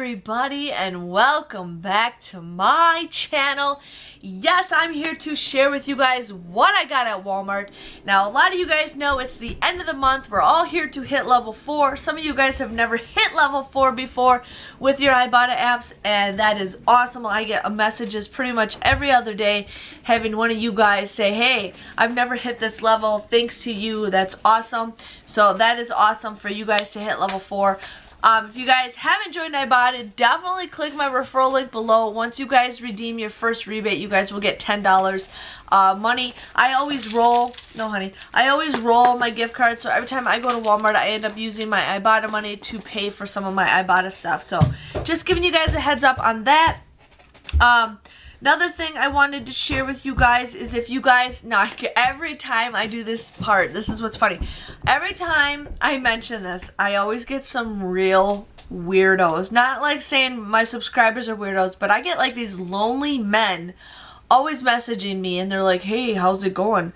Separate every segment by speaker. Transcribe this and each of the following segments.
Speaker 1: everybody, and welcome back to my channel. Yes, I'm here to share with you guys what I got at Walmart. Now, a lot of you guys know it's the end of the month. We're all here to hit level 4. Some of you guys have never hit level 4 before with your Ibotta apps, and that is awesome. I get messages pretty much every other day having one of you guys say, hey, I've never hit this level. Thanks to you. That's awesome. So that is awesome for you guys to hit level 4. If you guys haven't joined Ibotta, definitely click my referral link below. Once you guys redeem your first rebate, you guys will get $10 money. I always roll my gift cards, so every time I go to Walmart, I end up using my Ibotta money to pay for some of my Ibotta stuff. So just giving you guys a heads up on that. Another thing I wanted to share with you guys is if you guys, now every time I do this part, this is what's funny. Every time I mention this, I always get some real weirdos. Not like saying my subscribers are weirdos, but I get like these lonely men always messaging me and they're like, hey, how's it going?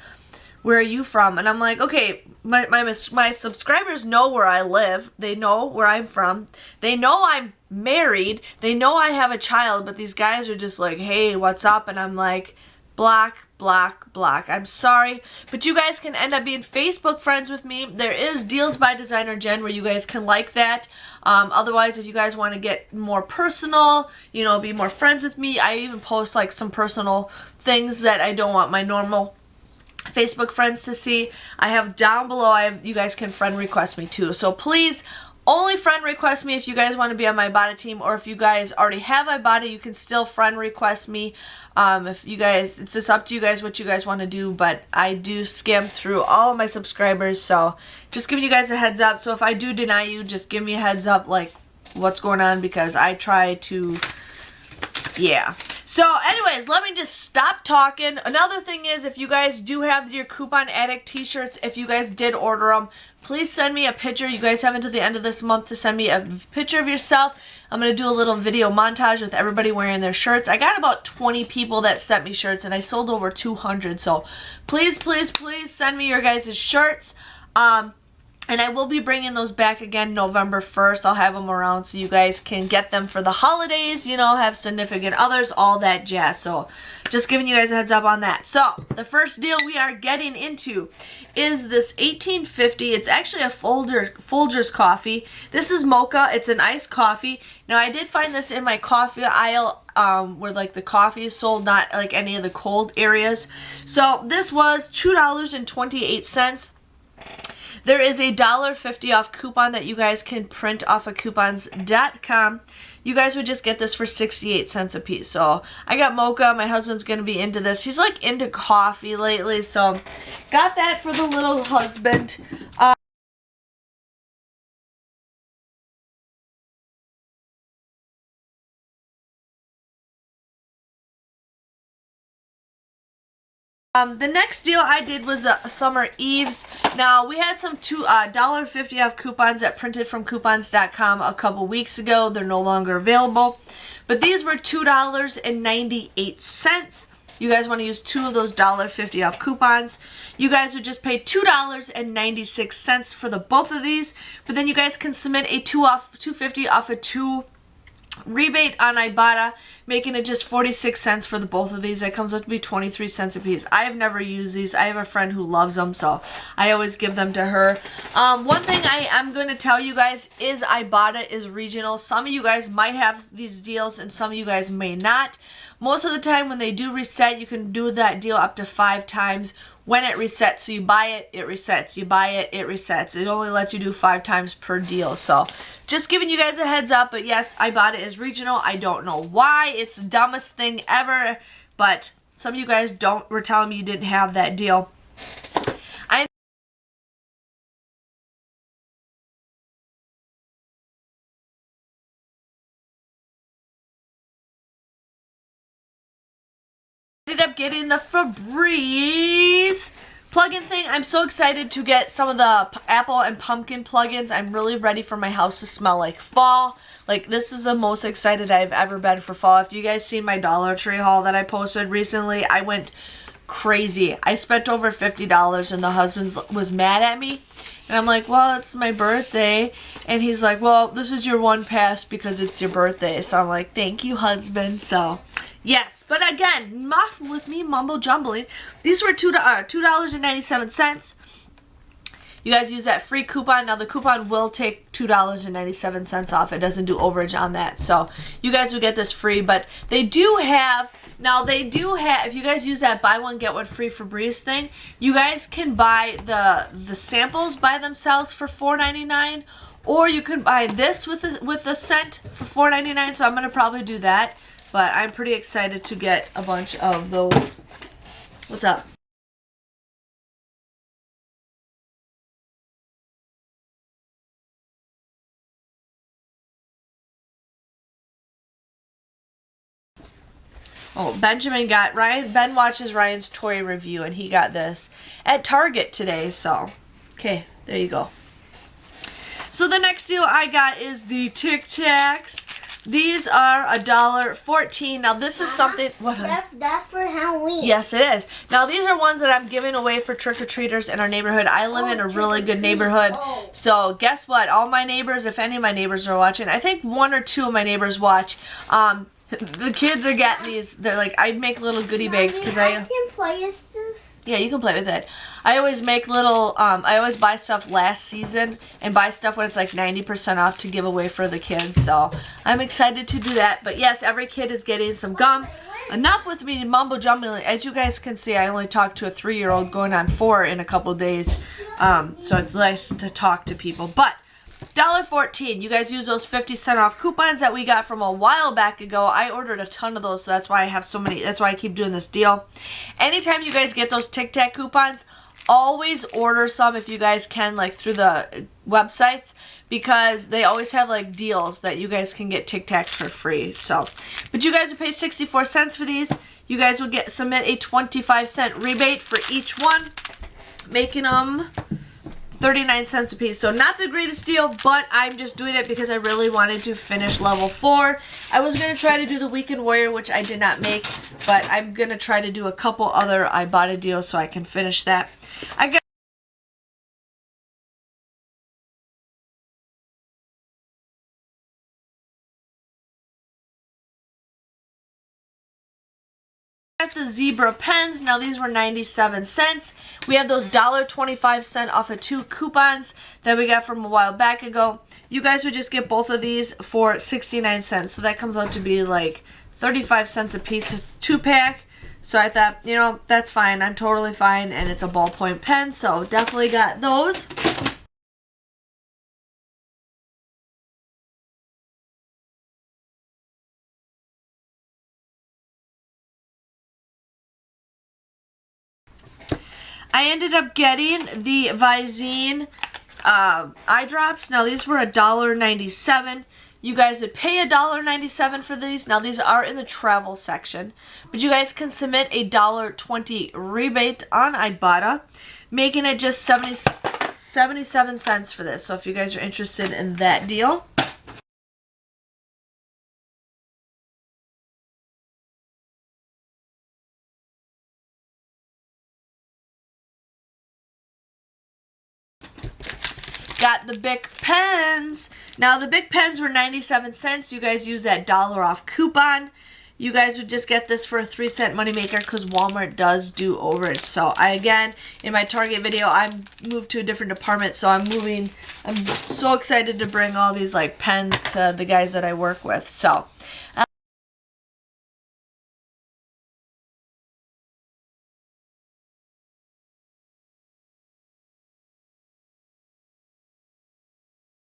Speaker 1: Where are you from? And I'm like, okay, my subscribers know where I live. They know where I'm from. They know I'm married. They know I have a child, but these guys are just like, hey, what's up? And I'm like, block, block, block. I'm sorry, but you guys can end up being Facebook friends with me. There is Deals by DesignerJen where you guys can like that. Otherwise, if you guys want to get more personal, you know, be more friends with me, I even post like some personal things that I don't want my normal Facebook friends to see. I have down below, you guys can friend request me too. So please, only friend request me if you guys want to be on my Ibotta team, or if you guys already have Ibotta, you can still friend request me. If you guys, it's just up to you guys what you guys want to do, but I do skim through all of my subscribers, so just giving you guys a heads up. So if I do deny you, just give me a heads up, like what's going on, because I try to, yeah. So anyways, let me just stop talking. Another thing is, if you guys do have your Coupon Addict t-shirts, if you guys did order them, please send me a picture. You guys have until the end of this month to send me a picture of yourself. I'm going to do a little video montage with everybody wearing their shirts. I got about 20 people that sent me shirts, and I sold over 200. So please, please, please send me your guys' shirts. And I will be bringing those back again November 1st. I'll have them around so you guys can get them for the holidays, you know, have significant others, all that jazz. So just giving you guys a heads up on that. So the first deal we are getting into is this 1850. It's actually a Folgers coffee. This is mocha. It's an iced coffee. Now I did find this in my coffee aisle where like the coffee is sold, not like any of the cold areas. So this was $2.28. There is a $1.50 off coupon that you guys can print off of coupons.com. You guys would just get this for 68 cents a piece. So I got mocha. My husband's going to be into this. He's like into coffee lately. So got that for the little husband. The next deal I did was Summer Eves. Now, we had some $1.50 off coupons that printed from coupons.com a couple weeks ago. They're no longer available. But these were $2.98. You guys want to use 2 of those $1.50 off coupons. You guys would just pay $2.96 for the both of these. But then you guys can submit a $2.50 off a 2 rebate on Ibotta, making it just 46 cents for the both of these. That comes up to be 23 cents a piece. I have never used these. I have a friend who loves them, so I always give them to her. One thing I am going to tell you guys is Ibotta is regional. Some of you guys might have these deals and some of you guys may not. Most of the time when they do reset, you can do that deal up to 5 times when it resets. So you buy it, it resets. You buy it, it resets. It only lets you do 5 times per deal. So just giving you guys a heads up. But yes, Ibotta is regional. I don't know why. It's the dumbest thing ever. But some of you guys were telling me you didn't have that deal. Ended up getting the Febreeze plug-in thing. I'm so excited to get some of the apple and pumpkin plugins. I'm really ready for my house to smell like fall. Like, this is the most excited I've ever been for fall. If you guys seen my Dollar Tree haul that I posted recently, I went crazy. I spent over $50 and the husband was mad at me. And I'm like, well, it's my birthday. And he's like, well, this is your one pass because it's your birthday. So I'm like, thank you, husband. So, yes. But again, enough with me mumbo jumbling. These were $2.97. You guys use that free coupon. Now, the coupon will take $2.97 off. It doesn't do overage on that. So, you guys will get this free. But they do have... Now, they do have, if you guys use that buy one, get one free Febreeze thing, you guys can buy the samples by themselves for $4.99, or you can buy this with the scent for $4.99, so I'm going to probably do that, but I'm pretty excited to get a bunch of those. What's up? Oh, Benjamin got Ryan. Ben watches Ryan's toy review, and he got this at Target today. So, okay, there you go. So the next deal I got is the Tic Tacs. These are $1.14. Now this is something. What?
Speaker 2: That's for Halloween.
Speaker 1: Yes, it is. Now these are ones that I'm giving away for trick or treaters in our neighborhood. I live in a really good neighborhood. So guess what? All my neighbors, if any of my neighbors are watching, I think one or two of my neighbors watch. The kids are getting these. They're like, I make little goodie bags because
Speaker 2: I can play with this.
Speaker 1: Yeah, you can play with it. I always make little, I always buy stuff last season and buy stuff when it's like 90% off to give away for the kids. So I'm excited to do that. But yes, every kid is getting some gum. Enough with me mumbo jumbling. As you guys can see, I only talked to a 3-year-old going on 4 in a couple days. So it's nice to talk to people. But $1.14. You guys use those 50% off coupons that we got from a while back ago. I ordered a ton of those, so that's why I have so many. That's why I keep doing this deal. Anytime you guys get those Tic Tac coupons, always order some if you guys can, like through the websites, because they always have like deals that you guys can get Tic Tacs for free. So, but you guys will pay 64 cents for these. You guys will submit a 25-cent rebate for each one, making them 39 cents a piece. So not the greatest deal, but I'm just doing it because I really wanted to finish level 4. I was going to try to do the Weekend Warrior, which I did not make, but I'm going to try to do a couple other Ibotta deals so I can finish that. I got the zebra pens. Now these were 97 cents. We have those $1.25 off of 2 coupons that we got from a while back ago. You guys would just get both of these for 69 cents. So that comes out to be like 35 cents a piece. It's 2-pack. So I thought, you know, that's fine. I'm totally fine. And it's a ballpoint pen. So definitely got those. I ended up getting the Visine eye drops. Now these were $1.97. You guys would pay $1.97 for these. Now these are in the travel section, but you guys can submit a $1.20 rebate on Ibotta, making it just 77 cents for this. So if you guys are interested in that deal. Got the Bic pens. Now the Bic pens were 97 cents. You guys use that $1 off coupon. You guys would just get this for a 3-cent moneymaker because Walmart does do overage. So again, in my Target video, I moved to a different department. So I'm so excited to bring all these like pens to the guys that I work with. So.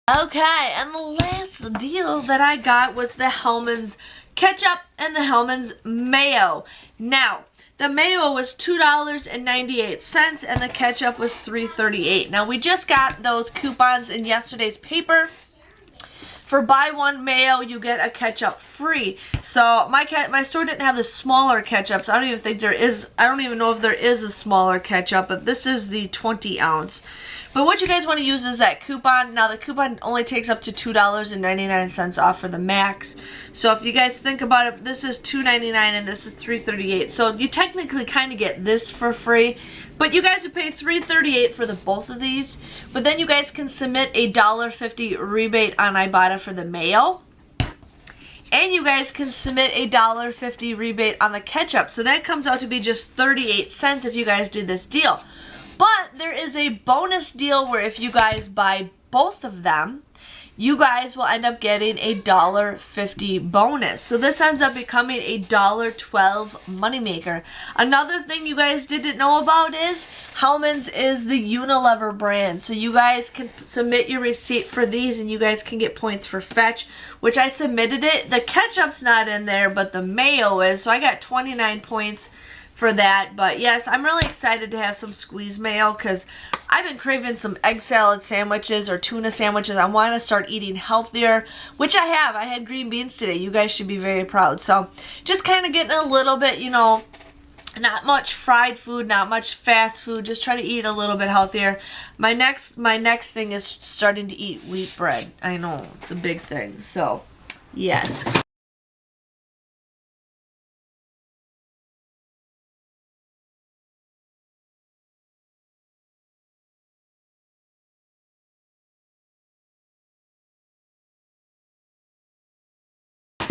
Speaker 1: Okay, and the last deal that I got was the Hellmans Ketchup and the Hellmans Mayo. Now, the Mayo was $2.98 and the Ketchup was $3.38. Now, we just got those coupons in yesterday's paper. For buy one Mayo, you get a ketchup free. So my store didn't have the smaller ketchups. I don't even know if there is a smaller ketchup, but this is the 20 ounce. But what you guys want to use is that coupon. Now the coupon only takes up to $2.99 off for the max. So if you guys think about it, this is $2.99 and this is $3.38. So you technically kind of get this for free. But you guys would pay $3.38 for the both of these. But then you guys can submit a $1.50 rebate on Ibotta for the Mayo. And you guys can submit a $1.50 rebate on the ketchup. So that comes out to be just 38 cents if you guys do this deal. But there is a bonus deal where if you guys buy both of them, you guys will end up getting a $1.50 bonus. So this ends up becoming a $1.12 moneymaker. Another thing you guys didn't know about is Hellmans is the Unilever brand. So you guys can submit your receipt for these and you guys can get points for fetch, which I submitted it. The ketchup's not in there, but the Mayo is. So I got 29 points for that. But yes, I'm really excited to have some squeeze mayo because I've been craving some egg salad sandwiches or tuna sandwiches. I want to start eating healthier, which I have. I had green beans today. You guys should be very proud. So just kind of getting a little bit, you know, not much fried food, not much fast food. Just try to eat a little bit healthier. My next thing is starting to eat wheat bread. I know, it's a big thing. So yes.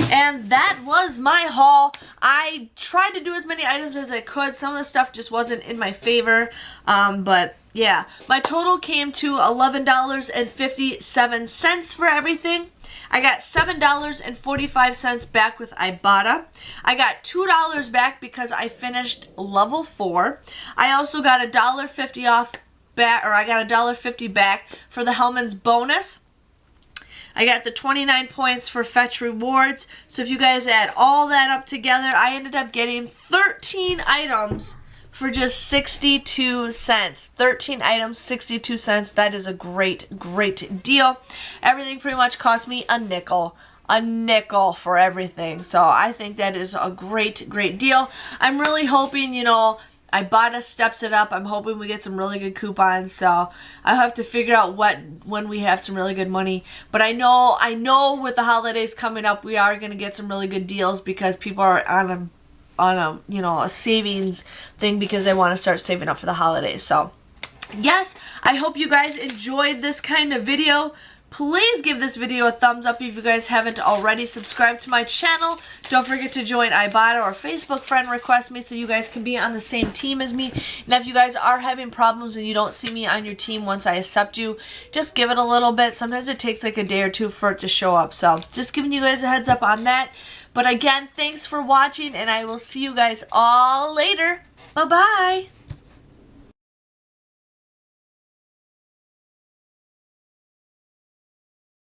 Speaker 1: And that was my haul. I tried to do as many items as I could. Some of the stuff just wasn't in my favor. But yeah, my total came to $11.57 for everything. I got $7.45 back with Ibotta. I got $2 back because I finished level 4. I also got $1.50 off back, or I got $1.50 back for the Hellmans bonus. I got the 29 points for fetch rewards. So if you guys add all that up together, I ended up getting 13 items for just 62 cents. 13 items, 62 cents. That is a great, great deal. Everything pretty much cost me a nickel. A nickel for everything. So I think that is a great, great deal. I'm really hoping, you know, Ibotta steps it up. I'm hoping we get some really good coupons. So I'll have to figure out when we have some really good money. But I know with the holidays coming up, we are going to get some really good deals because people are on a you know, a savings thing because they want to start saving up for the holidays. So yes, I hope you guys enjoyed this kind of video. Please give this video a thumbs up if you guys haven't already. Subscribe to my channel. Don't forget to join Ibotta or Facebook friend request me so you guys can be on the same team as me. And if you guys are having problems and you don't see me on your team once I accept you, just give it a little bit. Sometimes it takes like a day or two for it to show up. So just giving you guys a heads up on that. But again, thanks for watching and I will see you guys all later. Bye-bye.